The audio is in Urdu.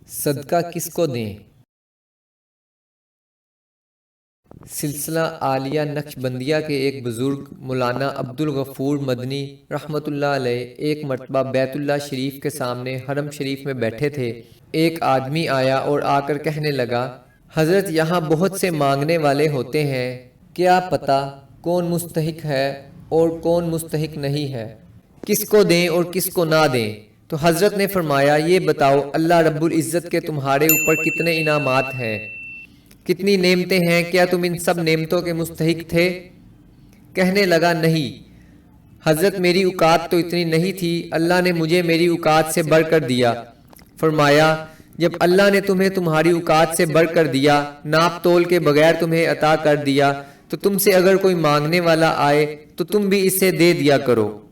صدقہ کس کو دیں؟ سلسلہ عالیہ نقشبندیہ کے ایک بزرگ مولانا عبدالغفور مدنی رحمۃ اللہ علیہ ایک مرتبہ بیت اللہ شریف کے سامنے حرم شریف میں بیٹھے تھے۔ ایک آدمی آیا اور آ کر کہنے لگا، حضرت یہاں بہت سے مانگنے والے ہوتے ہیں، کیا پتہ کون مستحق ہے اور کون مستحق نہیں ہے، کس کو دیں اور کس کو نہ دیں؟ تو حضرت نے فرمایا، یہ بتاؤ اللہ رب العزت کے تمہارے اوپر کتنے انعامات ہیں، کتنی نعمتیں ہیں، کیا تم ان سب نعمتوں کے مستحق تھے؟ کہنے لگا، نہیں حضرت، میری اوقات تو اتنی نہیں تھی، اللہ نے مجھے میری اوقات سے بڑھ کر دیا۔ فرمایا، جب اللہ نے تمہیں تمہاری اوقات سے بڑھ کر دیا، ناپ تول کے بغیر تمہیں عطا کر دیا، تو تم سے اگر کوئی مانگنے والا آئے تو تم بھی اسے دے دیا کرو۔